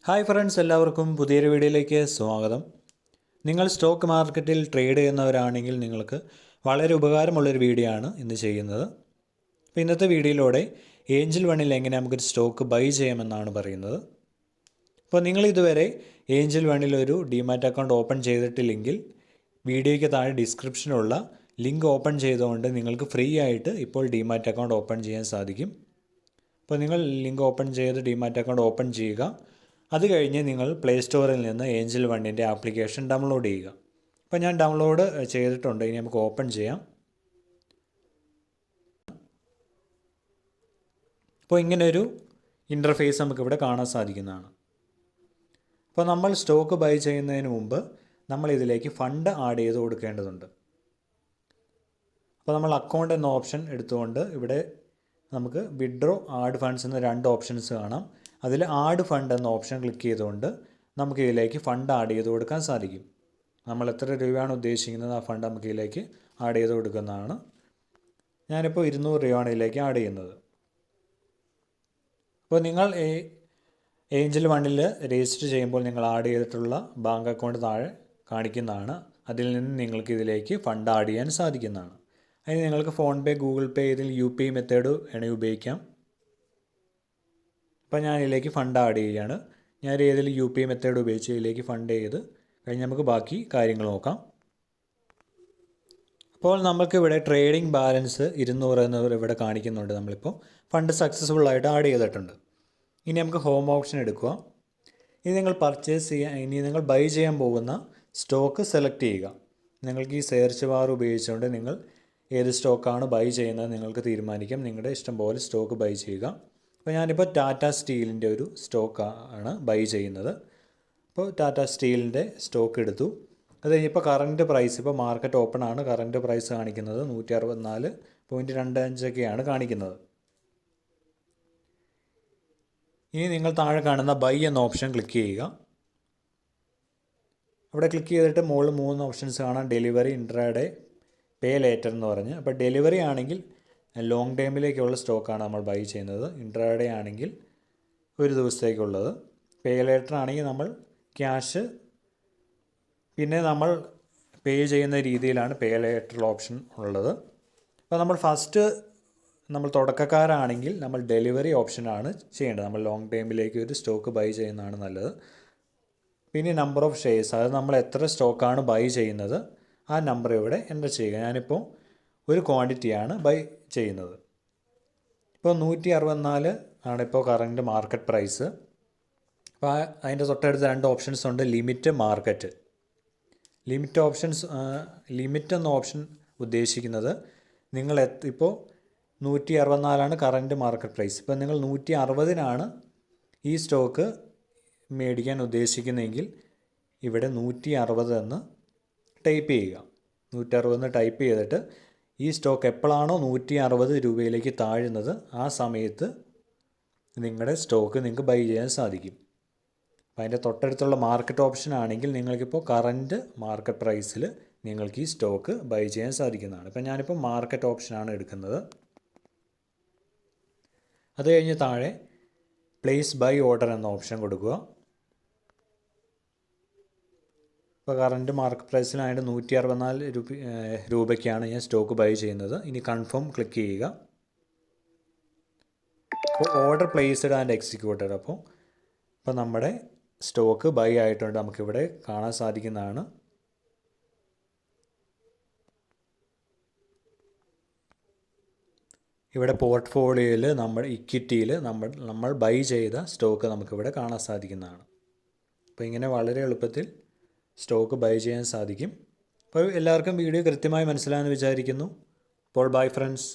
Hi friends, എല്ലാവർക്കും പുതിയൊരു വീഡിയോയിലേക്ക് സ്വാഗതം. നിങ്ങൾ സ്റ്റോക്ക് മാർക്കറ്റിൽ ട്രേഡ് ചെയ്യുന്നവരാണെങ്കിൽ നിങ്ങൾക്ക് വളരെ ഉപകാരമുള്ളൊരു വീഡിയോ ആണ് ഇന്ന് ചെയ്യുന്നത്. അപ്പോൾ ഇന്നത്തെ വീഡിയോയിലൂടെ ഏഞ്ചൽ വണ്ണിൽ എങ്ങനെ നമുക്കൊരു സ്റ്റോക്ക് ബൈ ചെയ്യാമെന്നാണ് പറയുന്നത്. അപ്പോൾ നിങ്ങൾ ഇതുവരെ ഏഞ്ചൽ വണ്ണിൽ ഒരു ഡിമാറ്റ് അക്കൗണ്ട് ഓപ്പൺ ചെയ്തിട്ടില്ലെങ്കിൽ വീഡിയോയ്ക്ക് താഴെ ഡിസ്ക്രിപ്ഷനുള്ള ലിങ്ക് ഓപ്പൺ ചെയ്തുകൊണ്ട് നിങ്ങൾക്ക് ഫ്രീ ആയിട്ട് ഇപ്പോൾ ഡിമാറ്റ് അക്കൗണ്ട് ഓപ്പൺ ചെയ്യാൻ സാധിക്കും. അപ്പോൾ നിങ്ങൾ ലിങ്ക് ഓപ്പൺ ചെയ്ത് ഡിമാറ്റ് അക്കൗണ്ട് ഓപ്പൺ ചെയ്യുക. അത് കഴിഞ്ഞ് നിങ്ങൾ പ്ലേ സ്റ്റോറിൽ നിന്ന് ഏഞ്ചൽ വണ്ണിൻ്റെ ആപ്ലിക്കേഷൻ ഡൗൺലോഡ് ചെയ്യുക. അപ്പോൾ ഞാൻ ഡൗൺലോഡ് ചെയ്തിട്ടുണ്ട്. ഇനി നമുക്ക് ഓപ്പൺ ചെയ്യാം. അപ്പോൾ ഇങ്ങനൊരു ഇൻ്റർഫേസ് നമുക്കിവിടെ കാണാൻ സാധിക്കുന്നതാണ്. അപ്പോൾ നമ്മൾ സ്റ്റോക്ക് ബൈ ചെയ്യുന്നതിന് മുമ്പ് നമ്മൾ ഇതിലേക്ക് ഫണ്ട് ആഡ് ചെയ്ത് കൊടുക്കേണ്ടതുണ്ട്. അപ്പോൾ നമ്മൾ അക്കൗണ്ട് എന്ന ഓപ്ഷൻ എടുത്തുകൊണ്ട് ഇവിടെ നമുക്ക് വിഡ്രോ ആഡ് ഫണ്ട്സ് എന്ന രണ്ട് ഓപ്ഷൻസ് കാണാം. അതിൽ ആഡ് ഫണ്ട് എന്ന ഓപ്ഷൻ ക്ലിക്ക് ചെയ്തുകൊണ്ട് നമുക്ക് ഇതിലേക്ക് ഫണ്ട് ആഡ് ചെയ്ത് കൊടുക്കാൻ സാധിക്കും. നമ്മൾ എത്ര രൂപയാണ് ഉദ്ദേശിക്കുന്നത് ആ ഫണ്ട് നമുക്ക് ഇതിലേക്ക് ആഡ് ചെയ്ത് കൊടുക്കുന്നതാണ്. ഞാനിപ്പോൾ 200 രൂപയാണ് ഇതിലേക്ക് ആഡ് ചെയ്യുന്നത്. അപ്പോൾ നിങ്ങൾ ഏഞ്ചൽ വണ്ണിൽ രജിസ്റ്റർ ചെയ്യുമ്പോൾ നിങ്ങൾ ആഡ് ചെയ്തിട്ടുള്ള ബാങ്ക് അക്കൗണ്ട് താഴെ കാണിക്കുന്നതാണ്. അതിൽ നിന്ന് നിങ്ങൾക്ക് ഇതിലേക്ക് ഫണ്ട് ആഡ് ചെയ്യാൻ സാധിക്കുന്നതാണ്. അതിന് നിങ്ങൾക്ക് ഫോൺ പേ, ഗൂഗിൾ പേ, ഇതിൽ UPI മെത്തേഡ് വേണമെങ്കിൽ ഉപയോഗിക്കാം. അപ്പോൾ ഞാൻ ഇതിലേക്ക് ഫണ്ട് ആഡ് ചെയ്യുകയാണ്. ഞാൻ ഏതിൽ UPI മെത്തേഡ് ഉപയോഗിച്ച് ഇതിലേക്ക് ഫണ്ട് ചെയ്ത് കഴിഞ്ഞ് നമുക്ക് ബാക്കി കാര്യങ്ങൾ നോക്കാം. അപ്പോൾ നമുക്കിവിടെ ട്രേഡിംഗ് ബാലൻസ് 200 എന്നിവർ ഇവിടെ കാണിക്കുന്നുണ്ട്. നമ്മളിപ്പോൾ ഫണ്ട് സക്സസ്ഫുള്ളായിട്ട് ആഡ് ചെയ്തിട്ടുണ്ട്. ഇനി നമുക്ക് ഹോം ഓപ്ഷൻ എടുക്കുക. ഇനി നിങ്ങൾ നിങ്ങൾ ബൈ ചെയ്യാൻ പോകുന്ന സ്റ്റോക്ക് സെലക്ട് ചെയ്യുക. നിങ്ങൾക്ക് ഈ സെർച്ച് ബാർ ഉപയോഗിച്ചുകൊണ്ട് നിങ്ങൾ ഏത് സ്റ്റോക്കാണ് ബൈ ചെയ്യുന്നത് നിങ്ങൾക്ക് തീരുമാനിക്കാം. നിങ്ങളുടെ ഇഷ്ടം പോലെ സ്റ്റോക്ക് ബൈ ചെയ്യുക. അപ്പോൾ ഞാനിപ്പോൾ ടാറ്റ സ്റ്റീലിൻ്റെ ഒരു സ്റ്റോക്കാണ് ബൈ ചെയ്യുന്നത്. അപ്പോൾ ടാറ്റ സ്റ്റീലിൻ്റെ സ്റ്റോക്ക് എടുത്തു. അത് കഴിഞ്ഞപ്പോൾ കറൻറ്റ് പ്രൈസ്, ഇപ്പോൾ മാർക്കറ്റ് ഓപ്പൺ ആണ്, കറൻറ്റ് പ്രൈസ് കാണിക്കുന്നത് 164.25 ഒക്കെയാണ് കാണിക്കുന്നത്. ഇനി നിങ്ങൾ താഴെ കാണുന്ന ബൈ എന്ന ഓപ്ഷൻ ക്ലിക്ക് ചെയ്യുക. അവിടെ ക്ലിക്ക് ചെയ്തിട്ട് മുകളിൽ 3 ഓപ്ഷൻസ് കാണാം. ഡെലിവറി, ഇൻട്രാഡേ, പേ ലേറ്റർ എന്ന് പറഞ്ഞ്. അപ്പോൾ ഡെലിവറി ആണെങ്കിൽ ലോങ് ടൈമിലേക്കുള്ള സ്റ്റോക്കാണ് നമ്മൾ ബൈ ചെയ്യുന്നത്. ഇൻട്രാഡേ ആണെങ്കിൽ ഒരു ദിവസത്തേക്കുള്ളത്. പേ ലേറ്റർ ആണെങ്കിൽ നമ്മൾ ക്യാഷ് പിന്നെ നമ്മൾ പേ ചെയ്യുന്ന രീതിയിലാണ് പേ ലേറ്റർ ഓപ്ഷൻ ഉള്ളത്. അപ്പോൾ നമ്മൾ തുടക്കക്കാരാണെങ്കിൽ നമ്മൾ ഡെലിവറി ഓപ്ഷനാണ് ചെയ്യേണ്ടത്. നമ്മൾ ലോങ് ടൈമിലേക്ക് ഒരു സ്റ്റോക്ക് ബൈ ചെയ്യുന്നതാണ് നല്ലത്. പിന്നെ നമ്പർ ഓഫ് ഷെയർസ്, അത് നമ്മൾ എത്ര സ്റ്റോക്കാണ് ബൈ ചെയ്യുന്നത് ആ നമ്പർ ഇവിടെ എൻ്റർ ചെയ്യുക. ഞാനിപ്പോൾ ഒരു ക്വാണ്ടിറ്റിയാണ് ബൈ ചെയ്യുന്നത്. ഇപ്പോൾ 164 ആണിപ്പോൾ കറൻറ്റ് മാർക്കറ്റ് പ്രൈസ്. അപ്പോൾ അതിൻ്റെ തൊട്ടടുത്ത് 2 ഓപ്ഷൻസ് ഉണ്ട്, ലിമിറ്റ്, മാർക്കറ്റ്. ലിമിറ്റ് എന്ന ഓപ്ഷൻ ഉദ്ദേശിക്കുന്നത് നിങ്ങൾ ഇപ്പോൾ 164 കറൻറ്റ് മാർക്കറ്റ് പ്രൈസ്. ഇപ്പോൾ നിങ്ങൾ 160 ഈ സ്റ്റോക്ക് മേടിക്കാൻ ഉദ്ദേശിക്കുന്നതെങ്കിൽ ഇവിടെ 160 എന്ന് ടൈപ്പ് ചെയ്യുക. 160 ടൈപ്പ് ചെയ്തിട്ട് ഈ സ്റ്റോക്ക് എപ്പോഴാണോ 160 രൂപയിലേക്ക് താഴുന്നത് ആ സമയത്ത് നിങ്ങളുടെ സ്റ്റോക്ക് നിങ്ങൾക്ക് ബൈ ചെയ്യാൻ സാധിക്കും. അപ്പോൾ അതിൻ്റെ തൊട്ടടുത്തുള്ള മാർക്കറ്റ് ഓപ്ഷൻ ആണെങ്കിൽ നിങ്ങൾക്കിപ്പോൾ കറൻറ്റ് മാർക്കറ്റ് പ്രൈസിൽ നിങ്ങൾക്ക് ഈ സ്റ്റോക്ക് ബൈ ചെയ്യാൻ സാധിക്കുന്നതാണ്. ഇപ്പോൾ ഞാനിപ്പോൾ മാർക്കറ്റ് ഓപ്ഷനാണ് എടുക്കുന്നത്. അത് കഴിഞ്ഞ് താഴെ പ്ലേസ് ബൈ ഓർഡർ എന്ന ഓപ്ഷൻ കൊടുക്കുക. ഇപ്പോൾ കറൻറ്റ് മാർക്കറ്റ് പ്രൈസിലായിട്ട് 164 രൂപയ്ക്കാണ് ഞാൻ സ്റ്റോക്ക് ബൈ ചെയ്യുന്നത്. ഇനി കൺഫേം ക്ലിക്ക് ചെയ്യുക. അപ്പോൾ ഓർഡർ പ്ലേസ്ഡ് ആൻഡ് എക്സിക്യൂട്ടഡ്. അപ്പോൾ നമ്മുടെ സ്റ്റോക്ക് ബൈ ആയിട്ടുണ്ട്, നമുക്കിവിടെ കാണാൻ സാധിക്കുന്നതാണ്. ഇവിടെ പോർട്ട്ഫോളിയോയിൽ ഇക്വിറ്റിയിൽ നമ്മൾ ബൈ ചെയ്ത സ്റ്റോക്ക് നമുക്കിവിടെ കാണാൻ സാധിക്കുന്നതാണ്. അപ്പോൾ ഇങ്ങനെ വളരെ എളുപ്പത്തിൽ സ്റ്റോക്ക് ബൈ ചെയ്യാൻ സാധിക്കും. അപ്പോൾ എല്ലാവർക്കും വീഡിയോ കൃത്യമായി മനസ്സിലായെന്ന് വിചാരിക്കുന്നു. അപ്പോൾ ബൈ ഫ്രണ്ട്സ്.